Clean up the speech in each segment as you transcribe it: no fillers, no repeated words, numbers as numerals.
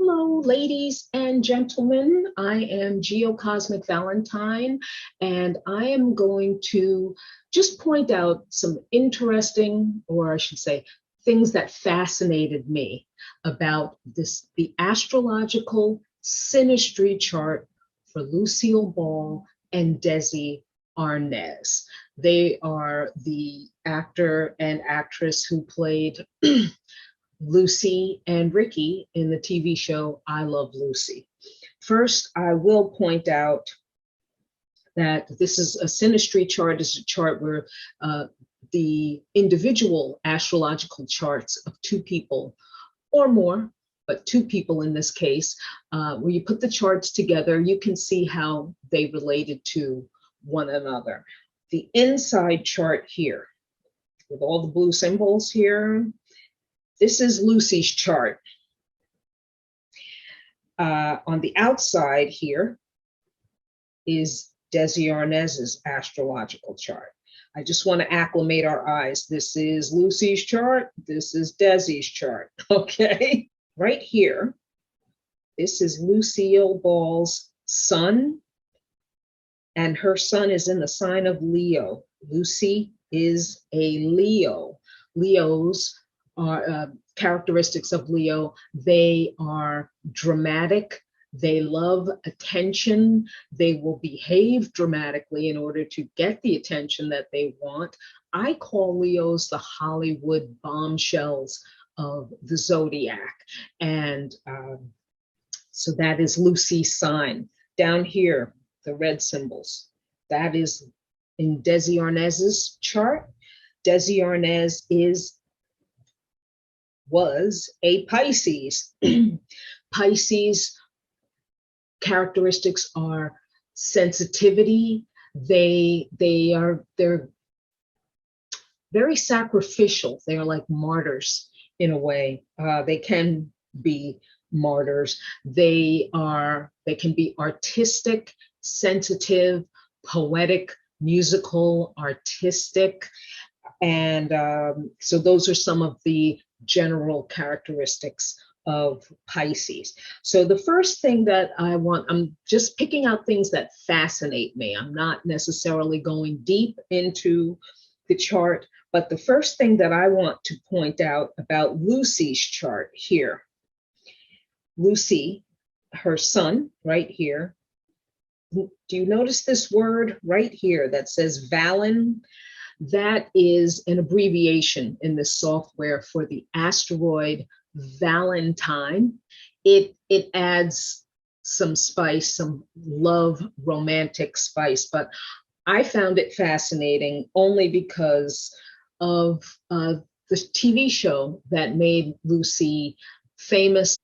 Hello, ladies and gentlemen. I am Geocosmic Valentine, and I am going to just point out some interesting, or I should say, things that fascinated me about the astrological synastry chart for Lucille Ball and Desi Arnaz. They are the actor and actress who played Lucy and Ricky in the TV show I Love Lucy. First, I will point out that this is a synastry chart. Is a chart where the individual astrological charts of two people or more, but two people in this case, where you put the charts together, you can see how they related to one another. The inside chart here, with all the blue symbols here, this is Lucy's chart. On the outside here is Desi Arnaz's astrological chart. I just want to acclimate our eyes. This is Lucy's chart. This is Desi's chart, okay? Right here, this is Lucille Ball's sun, and her sun is in the sign of Leo. Lucy is a Leo. Leos are characteristics of Leo. They are dramatic. They love attention. They will behave dramatically in order to get the attention that they want. I call Leos the Hollywood bombshells of the zodiac. And so that is Lucy's sign. Down here, the red symbols. That is in Desi Arnaz's chart. Desi Arnaz was a Pisces. Pisces characteristics are sensitivity. They're very sacrificial. They are like martyrs in a way. They can be martyrs. They can be artistic, sensitive, poetic, musical, artistic. And so those are some of the general characteristics of Pisces. So the first thing that I'm just picking out things that fascinate me. I'm not necessarily going deep into the chart, but the first thing that I want to point out about Lucy's chart here, Lucy, her sun right here. Do you notice this word right here that says Valen? That is an abbreviation in the software for the asteroid Valentine. It adds some spice, some love, romantic spice, but I found it fascinating only because of the TV show that made Lucy famous.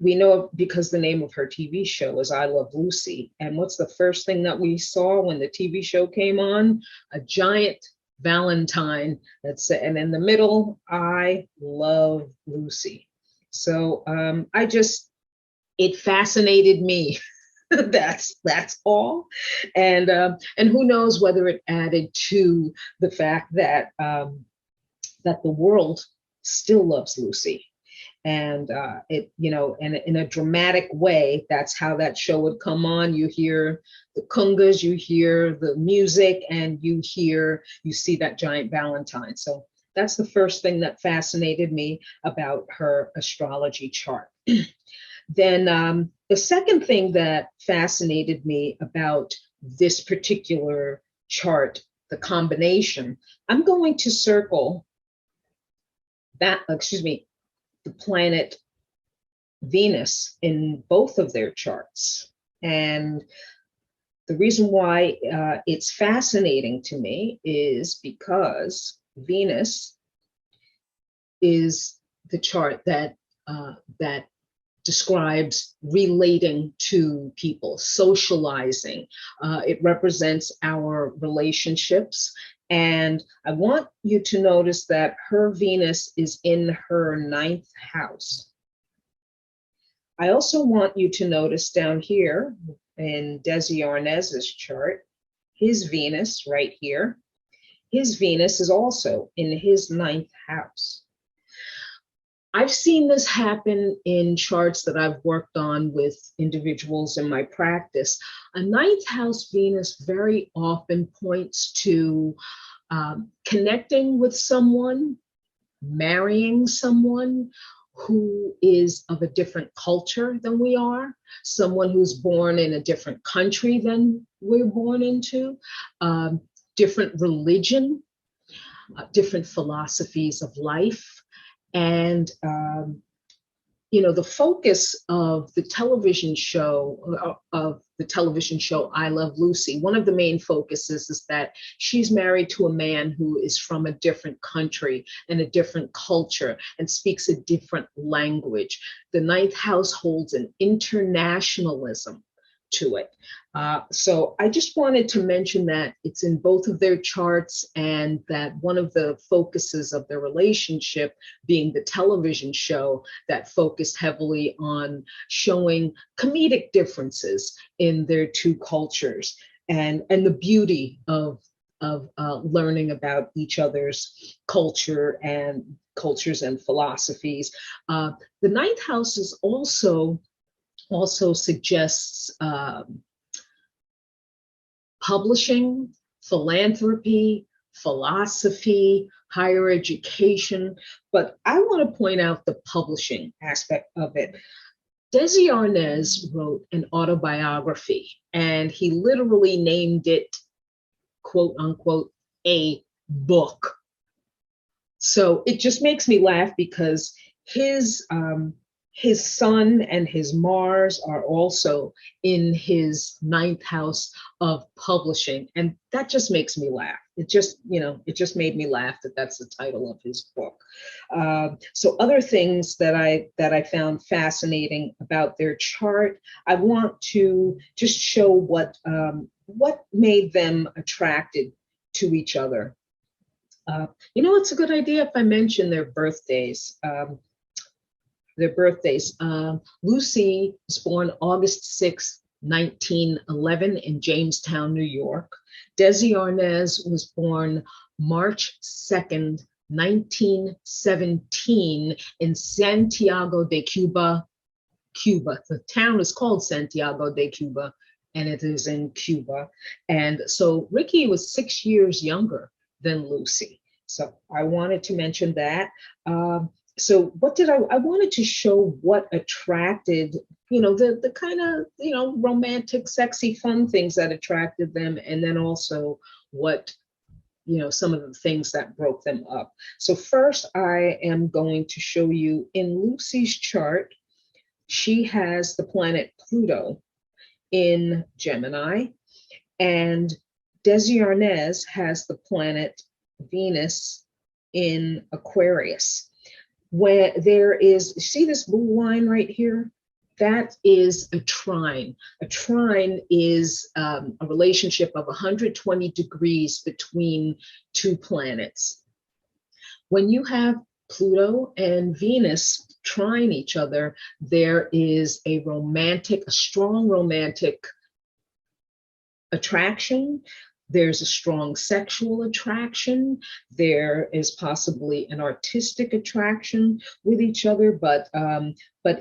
We know because the name of her TV show is I Love Lucy. And what's the first thing that we saw when the TV show came on? A giant Valentine that's, and in the middle, I Love Lucy. So it fascinated me. That's all. And who knows whether it added to the fact that that the world still loves Lucy. And in a dramatic way, that's how that show would come on. You hear the congas, you hear the music, and you see that giant Valentine. So that's the first thing that fascinated me about her astrology chart. Then the second thing that fascinated me about this particular chart, the combination, I'm going to circle that, the planet Venus in both of their charts. And the reason why it's fascinating to me is because Venus is the chart that describes relating to people, socializing. It represents our relationships. And I want you to notice that her Venus is in her 9th house. I also want you to notice down here in Desi Arnaz's chart, his Venus right here, his Venus is also in his 9th house. I've seen this happen in charts that I've worked on with individuals in my practice. A ninth house Venus very often points to connecting with someone, marrying someone who is of a different culture than we are, someone who's born in a different country than we're born into, different religion, different philosophies of life. And the focus of the television show I Love Lucy, one of the main focuses is that she's married to a man who is from a different country and a different culture and speaks a different language. The ninth house holds an internationalism to it. So I just wanted to mention that it's in both of their charts, and that one of the focuses of their relationship being the television show that focused heavily on showing comedic differences in their two cultures, and the beauty of learning about each other's cultures and philosophies. The ninth house is also suggests publishing, philanthropy, philosophy, higher education. But I want to point out the publishing aspect of it. Desi Arnaz wrote an autobiography, and he literally named it, quote unquote, a book. So it just makes me laugh because his sun and his Mars are also in his ninth house of publishing. And that just makes me laugh. It just made me laugh that that's the title of his book. So other things that I found fascinating about their chart, I want to just show what made them attracted to each other. It's a good idea if I mention their birthdays. Lucy was born August 6, 1911 in Jamestown, New York. Desi Arnaz was born March 2nd, 1917 in Santiago de Cuba, Cuba. The town is called Santiago de Cuba, and it is in Cuba. And so Ricky was 6 years younger than Lucy. So I wanted to mention that. So what did I wanted to show what attracted, the kind of, romantic, sexy, fun things that attracted them. And then also what, some of the things that broke them up. So first I am going to show you in Lucy's chart, she has the planet Pluto in Gemini, and Desi Arnaz has the planet Venus in Aquarius. Where there is, see this blue line right here? That is a trine. A trine is a relationship of 120 degrees between two planets. When you have Pluto and Venus trine each other, there is a strong romantic attraction. There's a strong sexual attraction. There is possibly an artistic attraction with each other, but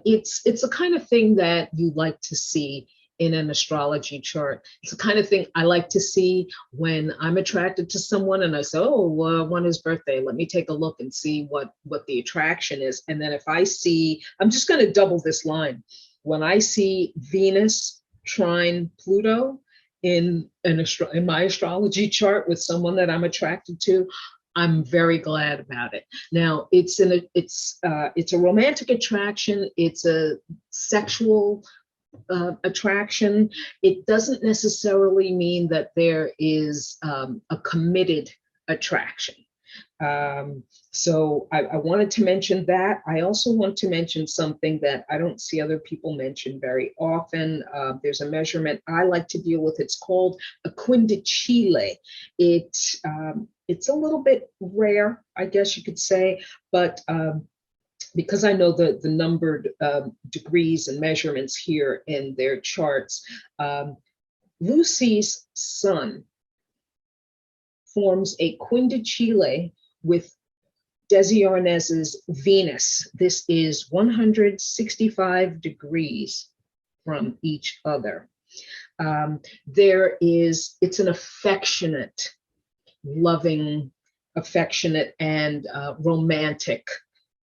it's the kind of thing that you like to see in an astrology chart. It's the kind of thing I like to see when I'm attracted to someone and I say, oh, when is birthday? Let me take a look and see what the attraction is. And then if I see, I'm just going to double this line. When I see Venus trine Pluto, in my astrology chart with someone that I'm attracted to, I'm very glad about it. Now it's a romantic attraction. It's a sexual attraction. It doesn't necessarily mean that there is a committed attraction. So I wanted to mention that. I also want to mention something that I don't see other people mention very often. There's a measurement I like to deal with. It's called a quindicile. It's a little bit rare, I guess you could say, but because I know the numbered degrees and measurements here in their charts, Lucy's sun forms a quindicile with Desi Arnaz's Venus. This is 165 degrees from each other. It's an affectionate, loving, affectionate, and romantic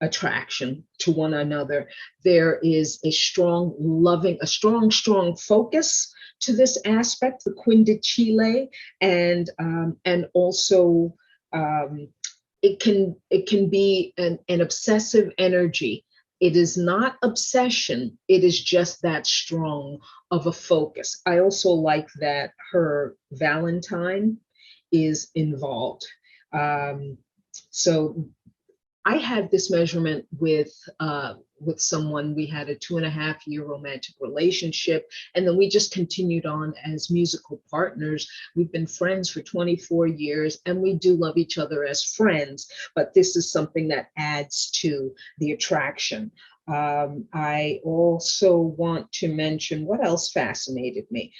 attraction to one another. There is a strong, loving, a strong, strong focus to this aspect, the Queen Chile, and also it can be an obsessive energy. It is not obsession. It is just that strong of a focus. I also like that her Valentine is involved. So I had this measurement with someone. We had a 2.5-year romantic relationship, and then we just continued on as musical partners. We've been friends for 24 years, and we do love each other as friends, but this is something that adds to the attraction. I also want to mention what else fascinated me.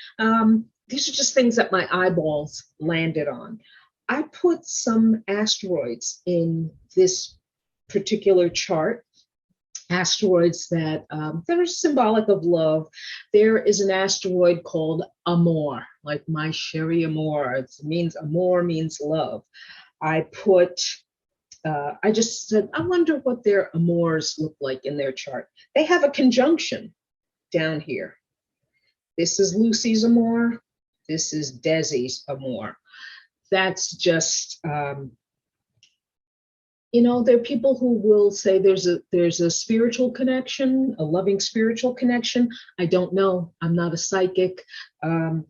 These are just things that my eyeballs landed on. I put some asteroids in this particular chart, asteroids that are symbolic of love. There is an asteroid called Amor, like my Sherry Amor. It means Amor means love. I just said, I wonder what their Amors look like in their chart. They have a conjunction down here. This is Lucy's Amor. This is Desi's Amor. That's just, there are people who will say there's a spiritual connection, a loving spiritual connection. I don't know. I'm not a psychic. I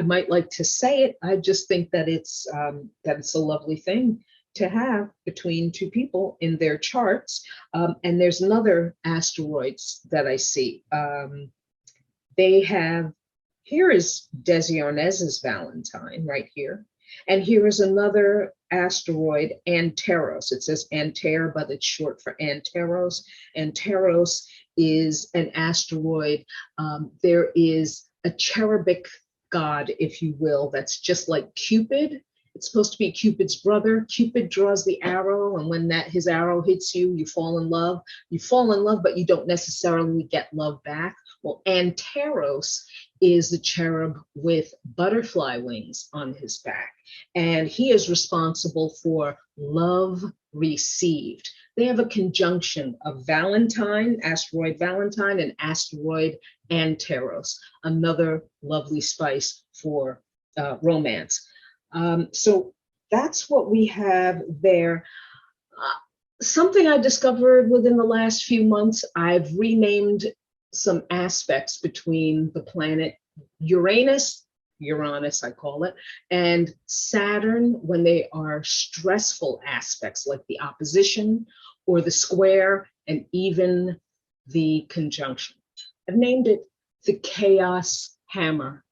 might like to say it. I just think that it's a lovely thing to have between two people in their charts. And there's another asteroids that I see. Here is Desi Arnaz's Valentine right here. And here is another asteroid, Anteros. It says Anter, but it's short for Anteros. Anteros is an asteroid. There is a cherubic god, if you will, that's just like Cupid. It's supposed to be Cupid's brother. Cupid draws the arrow, and when his arrow hits you, you fall in love. You fall in love, but you don't necessarily get love back. Well, Anteros is the cherub with butterfly wings on his back, and he is responsible for love received. They have a conjunction of Valentine, asteroid Valentine, and asteroid Anteros, another lovely spice for romance. So that's what we have there. Something I discovered within the last few months, I've renamed some aspects between the planet Uranus I call it, and Saturn when they are stressful aspects like the opposition or the square and even the conjunction. I've named it the chaos hammer.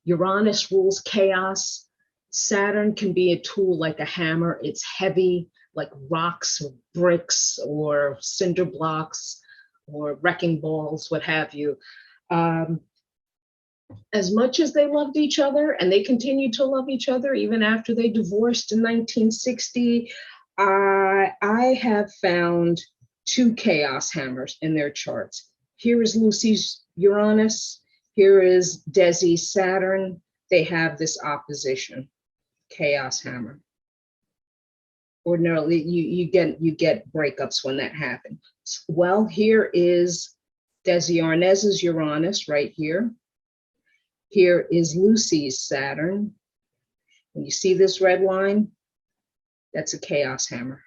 Uranus rules chaos. Saturn can be a tool like a hammer. It's heavy, like rocks or bricks or cinder blocks or wrecking balls, what have you. As much as they loved each other, and they continued to love each other even after they divorced in 1960, I have found two chaos hammers in their charts. Here is Lucy's Uranus. Here is Desi's Saturn. They have this opposition, chaos hammer. Ordinarily, you get breakups when that happens. Well, here is Desi Arnaz's Uranus right here. Here is Lucy's Saturn. When you see this red line, that's a chaos hammer.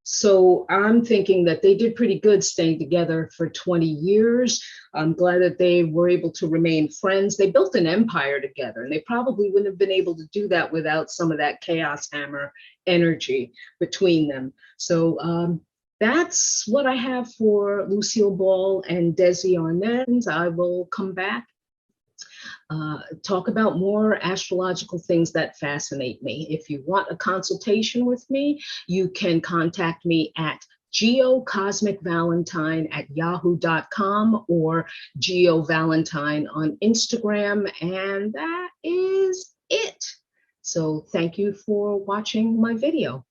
So I'm thinking that they did pretty good staying together for 20 years. I'm glad that they were able to remain friends. They built an empire together, and they probably wouldn't have been able to do that without some of that chaos hammer energy between them. So that's what I have for Lucille Ball and Desi Arnaz. I will come back, talk about more astrological things that fascinate me. If you want a consultation with me, you can contact me at geocosmicvalentine@yahoo.com or geovalentine on Instagram, and that is it. So thank you for watching my video.